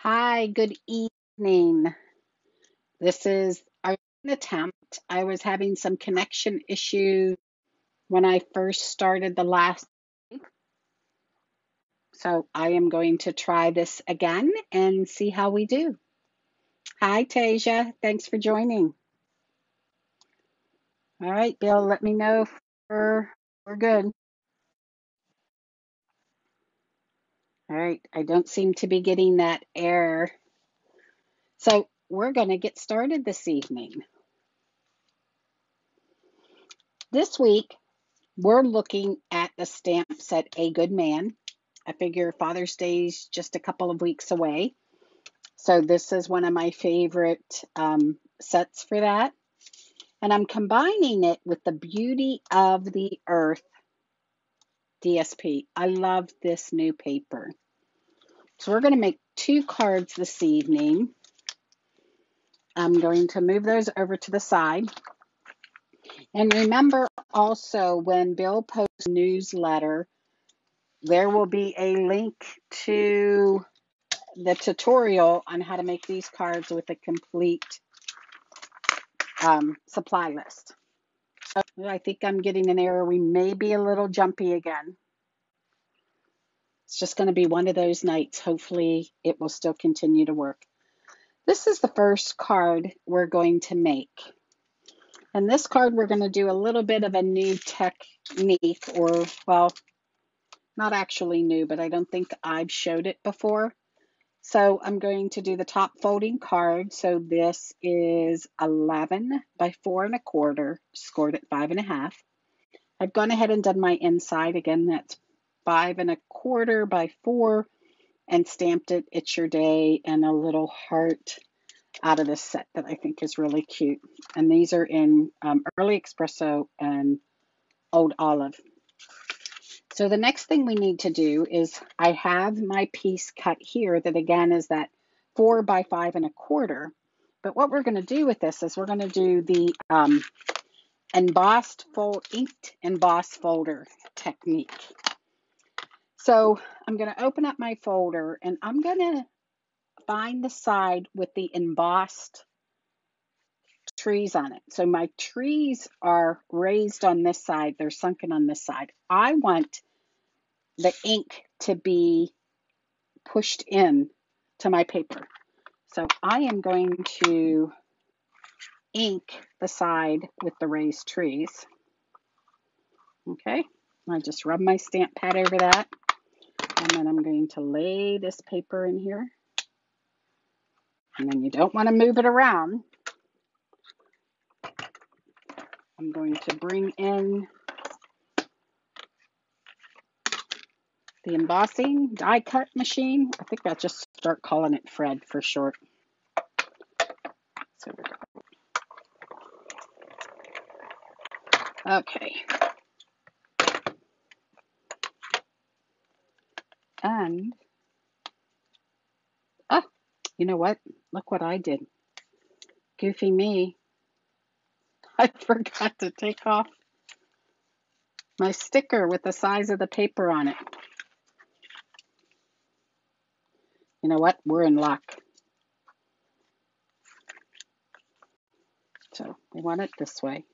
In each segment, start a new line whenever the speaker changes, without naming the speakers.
Hi, good evening. This is our attempt. I was having some connection issues when I first started the last, so I am going to try this again and see how we do. Hi, Tasia. Thanks for joining. All right, Bill, let me know if we're good. All right, I don't seem to be getting that error. So we're going to get started this evening. This week, we're looking at the stamp set A Good Man. I figure Father's Day is just a couple of weeks away. So this is one of my favorite sets for that. And I'm combining it with the Beauty of the Earth DSP. I love this new paper. So we're going to make two cards this evening. I'm going to move those over to the side. And remember also when Bill posts a newsletter, there will be a link to the tutorial on how to make these cards with a complete supply list. So I think I'm getting an error. We may be a little jumpy again. It's just going to be one of those nights. Hopefully it will still continue to work. This is the first card we're going to make. And this card we're going to do a little bit of a new technique, or well, not actually new, but I don't think I've showed it before. So I'm going to do the top folding card. So this is 11 by 4 1/4, scored at 5 1/2. I've gone ahead and done my inside. Again, that's 5 1/4 by 4 and stamped it. It's your day and a little heart out of this set that I think is really cute. And these are in Early Espresso and Old Olive. So the next thing we need to do is I have my piece cut here that again is that 4 by 5 1/4. But what we're going to do with this is we're going to do the inked embossed folder technique. So I'm going to open up my folder and I'm going to find the side with the embossed trees on it. So my trees are raised on this side. They're sunken on this side. I want the ink to be pushed in to my paper. So I am going to ink the side with the raised trees. Okay, I just rub my stamp pad over that. And then I'm going to lay this paper in here. And then you don't want to move it around. I'm going to bring in the embossing die cut machine. I think I'll just start calling it Fred for short. So okay. And, oh, you know what? Look what I did. Goofy me. I forgot to take off my sticker with the size of the paper on it. You know what? We're in luck. So we want it this way.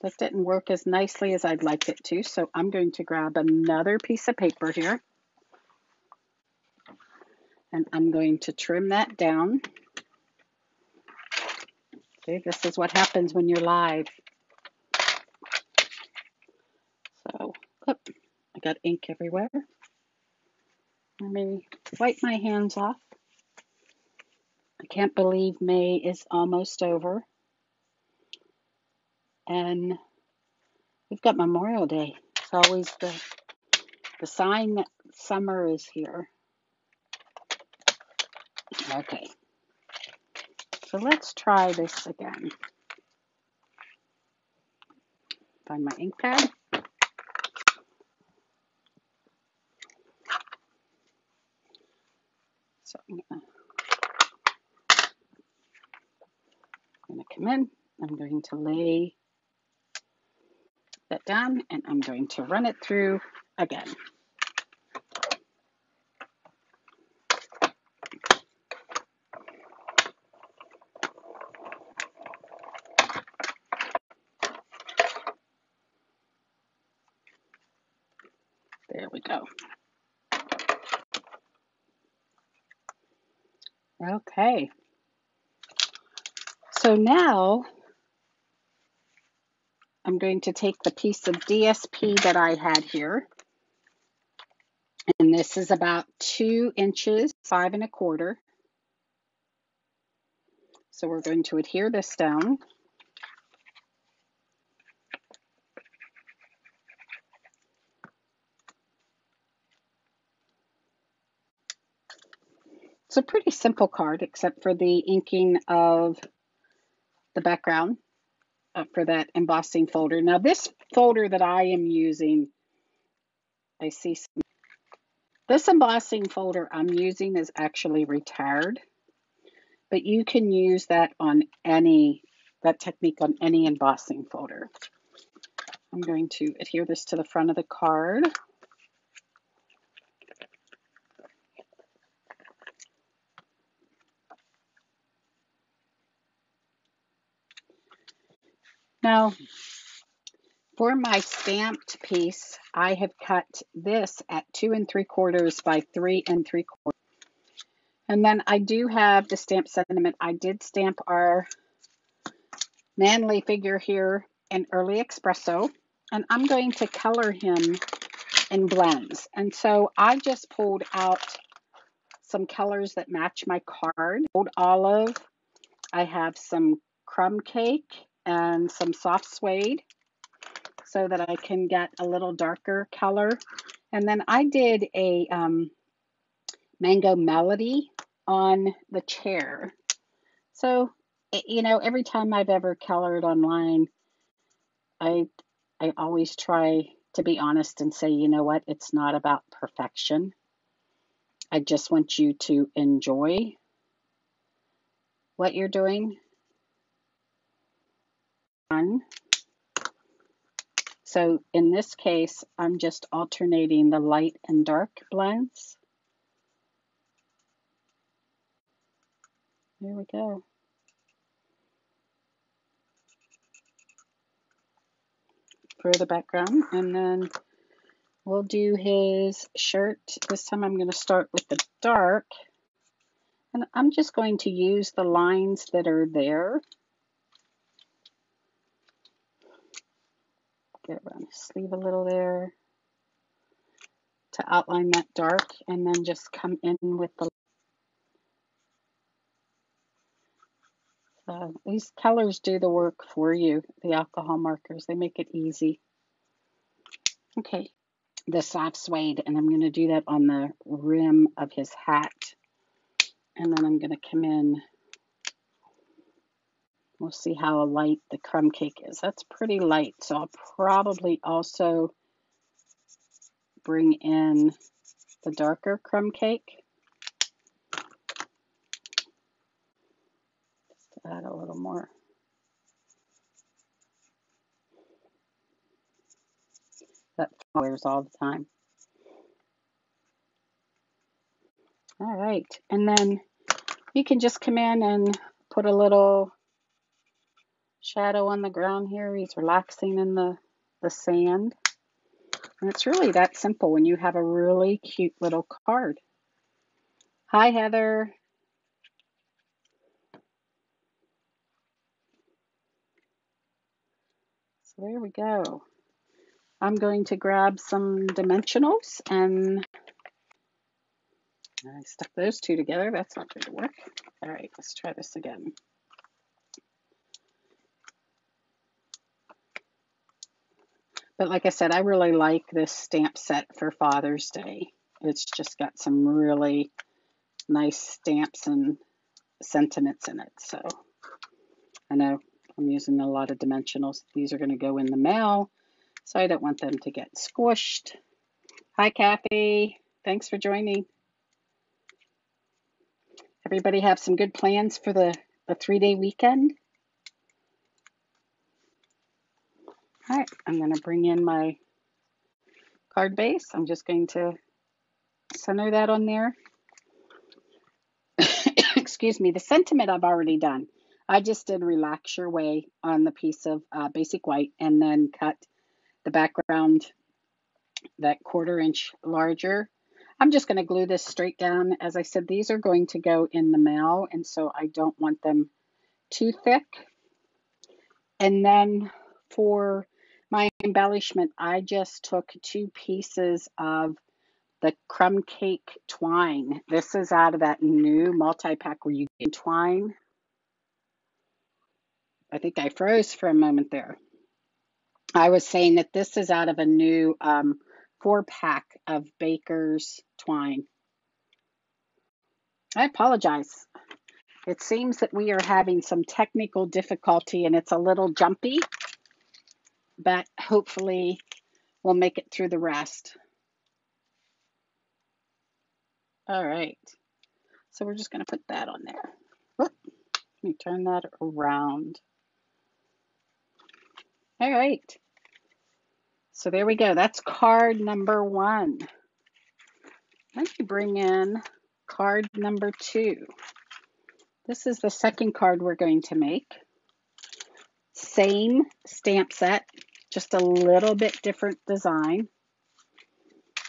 That didn't work as nicely as I'd like it to, so I'm going to grab another piece of paper here. And I'm going to trim that down. Okay, this is what happens when you're live. So, I got ink everywhere. Let me wipe my hands off. I can't believe May is almost over. And we've got Memorial Day. It's always the sign that summer is here. Okay. So let's try this again. Find my ink pad. So I'm going to come in. I'm going to lay that down and I'm going to run it through again. There we go. Okay. So now I'm going to take the piece of DSP that I had here, and this is about 2 inches, 5 1/4. So we're going to adhere this down. It's a pretty simple card, except for the inking of the background for that embossing folder. Now this folder that I am using, I see this embossing folder I'm using is actually retired, but you can use that technique on any embossing folder. I'm going to adhere this to the front of the card. Now, for my stamped piece, I have cut this at 2 3/4 by 3 3/4. And then I do have the stamp sentiment. I did stamp our manly figure here in Early Espresso, and I'm going to color him in blends. And so I just pulled out some colors that match my card. Old olive, I have some crumb cake and some soft suede so that I can get a little darker color. And then I did a mango melody on the chair. So, every time I've ever colored online, I always try to be honest and say, you know what, it's not about perfection. I just want you to enjoy what you're doing. So in this case, I'm just alternating the light and dark blends. There we go. For the background, and then we'll do his shirt. This time I'm going to start with the dark, and I'm just going to use the lines that are there. Get around his sleeve a little there to outline that dark, and then just come in with the these colors do the work for you, the alcohol markers. They make it easy. Okay, the soft suede, and I'm going to do that on the rim of his hat. And then I'm going to come in. We'll see how light the crumb cake is. That's pretty light, so I'll probably also bring in the darker crumb cake. Just to add a little more. That wears all the time. All right, and then you can just come in and put a little shadow on the ground here. He's relaxing in the sand. And it's really that simple when you have a really cute little card. Hi, Heather. So there we go. I'm going to grab some dimensionals, and I stuck those two together. That's not going to work. All right, let's try this again. But like I said, I really like this stamp set for Father's Day. It's just got some really nice stamps and sentiments in it. So I know I'm using a lot of dimensionals. These are going to go in the mail, so I don't want them to get squished. Hi, Kathy. Thanks for joining. Everybody have some good plans for the 3-day weekend? All right, I'm going to bring in my card base. I'm just going to center that on there. Excuse me, the sentiment I've already done. I just did relax your way on the piece of basic white and then cut the background that 1/4 inch larger. I'm just going to glue this straight down. As I said, these are going to go in the mail, and so I don't want them too thick. And then for my embellishment, I just took 2 pieces of the crumb cake twine. This is out of that new multi-pack where you get twine. I think I froze for a moment there. I was saying that this is out of a new 4-pack of Baker's twine. I apologize. It seems that we are having some technical difficulty and it's a little jumpy, but hopefully we'll make it through the rest. All right. So we're just going to put that on there. Whoop. Let me turn that around. All right. So there we go. That's card number 1. Let me bring in card number 2. This is the second card we're going to make. Same stamp set, just a little bit different design.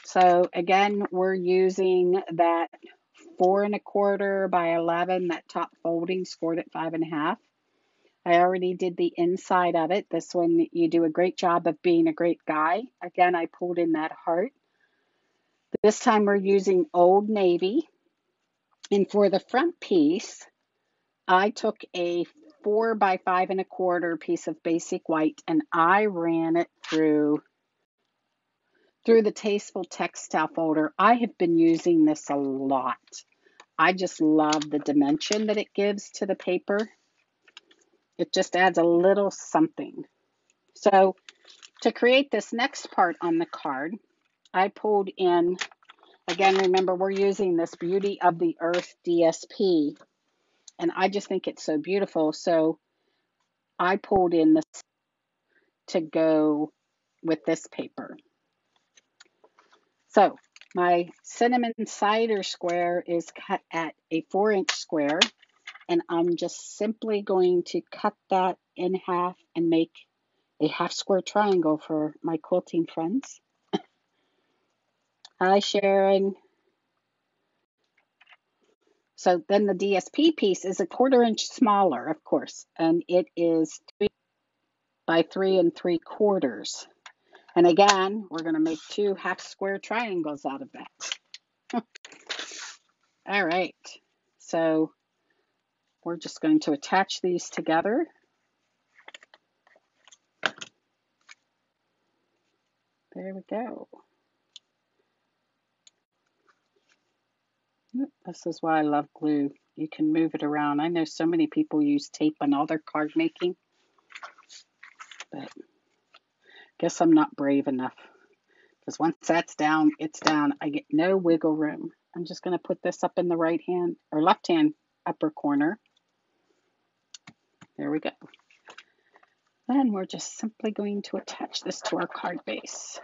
So again, we're using that 4 1/4 by 11, that top folding scored at 5 1/2. I already did the inside of it. This one, you do a great job of being a great guy. Again, I pulled in that heart. This time we're using Old Navy. And for the front piece, I took a 4 by 5 1/4 piece of basic white and I ran it through the Tasteful Textile folder. I have been using this a lot. I just love the dimension that it gives to the paper. It just adds a little something. So to create this next part on the card, I pulled in, again, remember we're using this Beauty of the Earth DSP, and I just think it's so beautiful. So I pulled in this to go with this paper. So my cinnamon cider square is cut at a 4-inch square, and I'm just simply going to cut that in half and make a half square triangle for my quilting friends. Hi, Sharon. So then the DSP piece is a 1/4 inch smaller, of course, and it is 3 by 3 3/4. And again, we're going to make 2 half square triangles out of that. All right, so we're just going to attach these together. There we go. This is why I love glue. You can move it around. I know so many people use tape on all their card making, but I guess I'm not brave enough. Because once that's down, it's down. I get no wiggle room. I'm just going to put this up in the right hand or left hand upper corner. There we go. Then we're just simply going to attach this to our card base.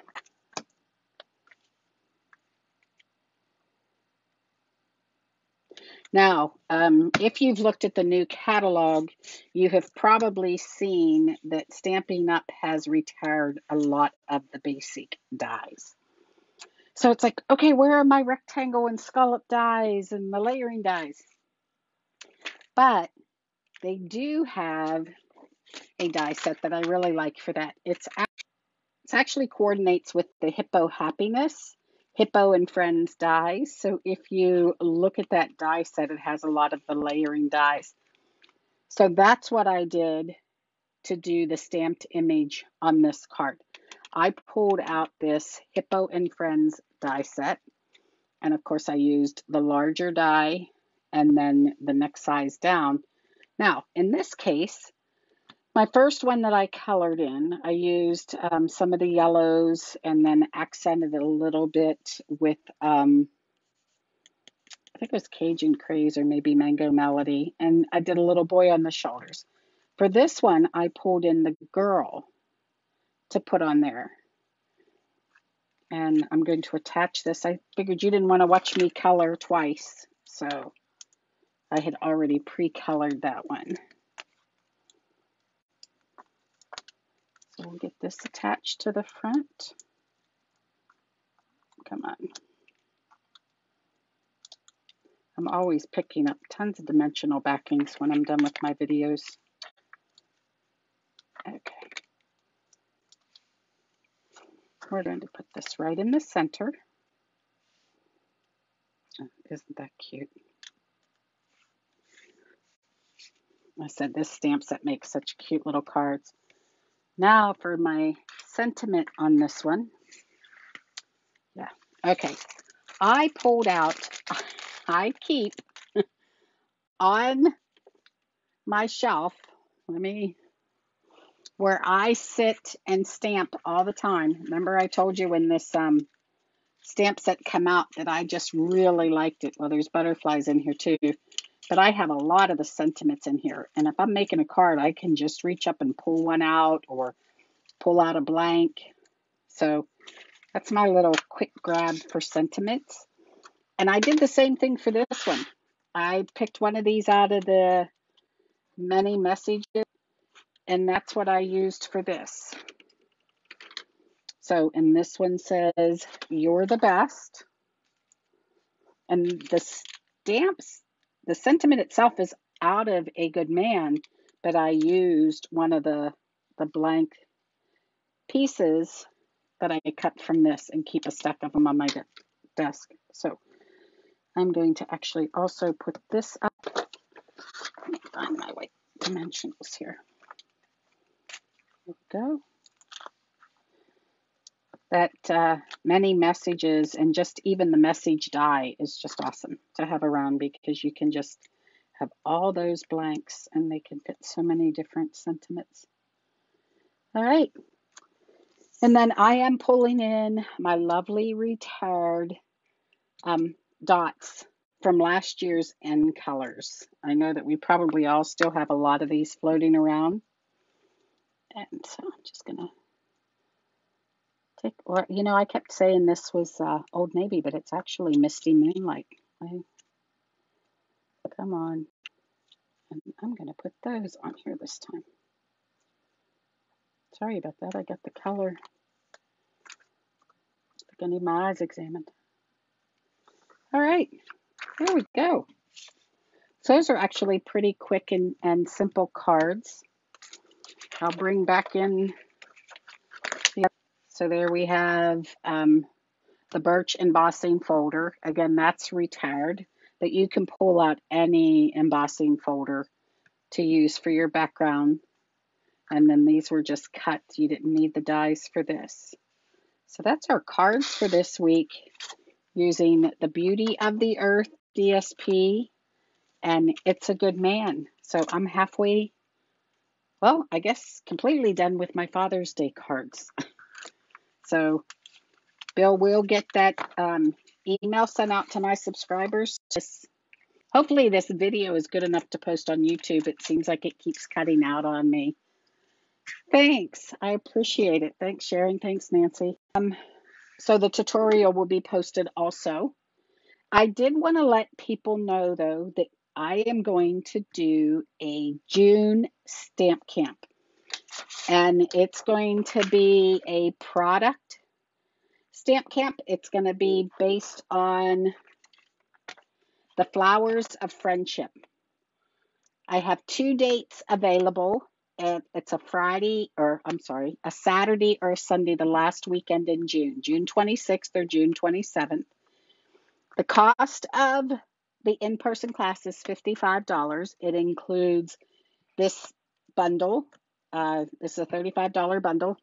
Now, if you've looked at the new catalog, you have probably seen that Stampin' Up! Has retired a lot of the basic dies. So it's like, okay, where are my rectangle and scallop dies and the layering dies? But they do have a die set that I really like for that. It's actually coordinates with the Hippo Happiness, Hippo and Friends dies. So if you look at that die set, it has a lot of the layering dies. So that's what I did to do the stamped image on this card. I pulled out this Hippo and Friends die set. And of course I used the larger die and then the next size down. Now, in this case, my first one that I colored in, I used some of the yellows and then accented it a little bit with, I think it was Cajun Craze or maybe Mango Melody, and I did a little boy on the shoulders. For this one, I pulled in the girl to put on there. And I'm going to attach this. I figured you didn't want to watch me color twice, so I had already pre-colored that one. So we'll get this attached to the front. Come on. I'm always picking up tons of dimensional backings when I'm done with my videos. Okay. We're going to put this right in the center. Oh, isn't that cute? I said this stamp set makes such cute little cards. Now for my sentiment on this one. Yeah. Okay. I pulled out, I keep on my shelf, where I sit and stamp all the time. Remember I told you when this stamp set come out that I just really liked it. Well, there's butterflies in here too, but I have a lot of the sentiments in here. And if I'm making a card, I can just reach up and pull one out or pull out a blank. So that's my little quick grab for sentiments. And I did the same thing for this one. I picked one of these out of the many messages, and that's what I used for this. So, and this one says, "You're the best." And the stamps, the sentiment itself is out of A Good Man, but I used one of the blank pieces that I cut from this and keep a stack of them on my desk. So I'm going to actually also put this up. Let me find my white dimensionals here. There we go. That many messages and just even the message die is just awesome to have around because you can just have all those blanks and they can fit so many different sentiments. All right. And then I am pulling in my lovely retired dots from last year's end colors. I know that we probably all still have a lot of these floating around. And so I'm just going to take, or, you know, I kept saying this was Old Navy, but it's actually Misty Moonlight. Come on. And I'm going to put those on here this time. Sorry about that. I got the color. I think I need my eyes examined. All right. There we go. So those are actually pretty quick and simple cards. I'll bring back in. So there we have the Birch embossing folder. Again, that's retired, but you can pull out any embossing folder to use for your background. And then these were just cut. You didn't need the dies for this. So that's our cards for this week using the Beauty of the Earth DSP and It's a Good Man. So I'm halfway, well, I guess completely done with my Father's Day cards. So Bill will get that email sent out to my subscribers. Hopefully this video is good enough to post on YouTube. It seems like it keeps cutting out on me. Thanks. I appreciate it. Thanks, Sharon. Thanks, Nancy. So the tutorial will be posted also. I did want to let people know, though, that I am going to do a June stamp camp. And it's going to be a product stamp camp. It's going to be based on the flowers of friendship. I have 2 dates available. And it's a Saturday or a Sunday, the last weekend in June, June 26th or June 27th. The cost of the in-person class is $55. It includes this bundle. This is a $35 bundle,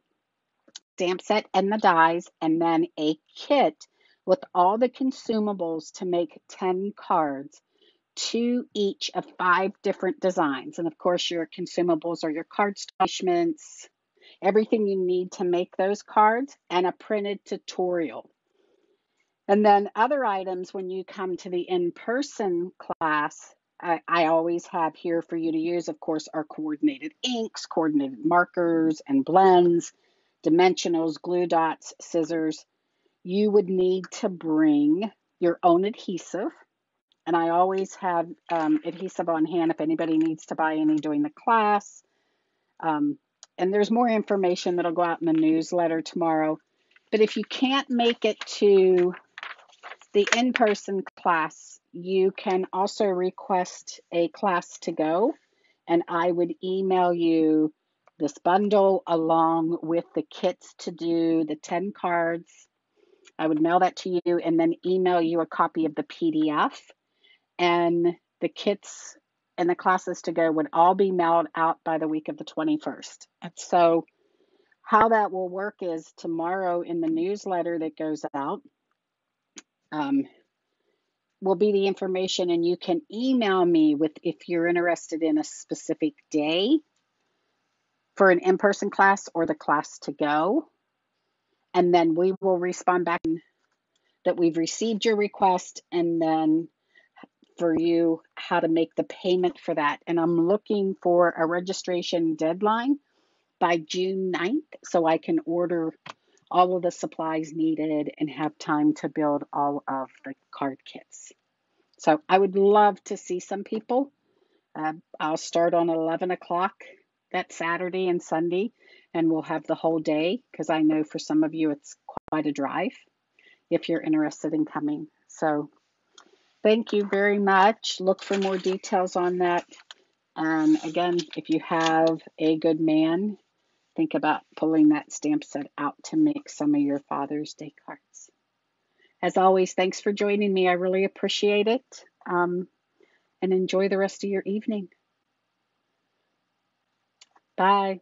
stamp set and the dies, and then a kit with all the consumables to make 10 cards, 2 each of 5 different designs. And of course, your consumables are your card embellishments, everything you need to make those cards, and a printed tutorial. And then other items when you come to the in-person class, I always have here for you to use, of course, are coordinated inks, coordinated markers and blends, dimensionals, glue dots, scissors. you would need to bring your own adhesive. And I always have adhesive on hand if anybody needs to buy any during the class. Um, and there's more information that'll go out in the newsletter tomorrow. But if you can't make it to the in-person class, you can also request a class to go, and I would email you this bundle along with the kits to do the 10 cards. I would mail that to you and then email you a copy of the PDF, and the kits and the classes to go would all be mailed out by the week of the 21st. And so how that will work is tomorrow in the newsletter that goes out, will be the information, and you can email me with if you're interested in a specific day for an in-person class or the class to go. And then we will respond back that we've received your request, and then for you how to make the payment for that. And I'm looking for a registration deadline by June 9th so I can order all of the supplies needed and have time to build all of the card kits. So I would love to see some people. I'll start on 11 o'clock that Saturday and Sunday, and we'll have the whole day because I know for some of you it's quite a drive if you're interested in coming. So thank you very much. Look for more details on that. And again, if you have a good man, think about pulling that stamp set out to make some of your Father's Day cards. As always, thanks for joining me. I really appreciate it. And enjoy the rest of your evening. Bye.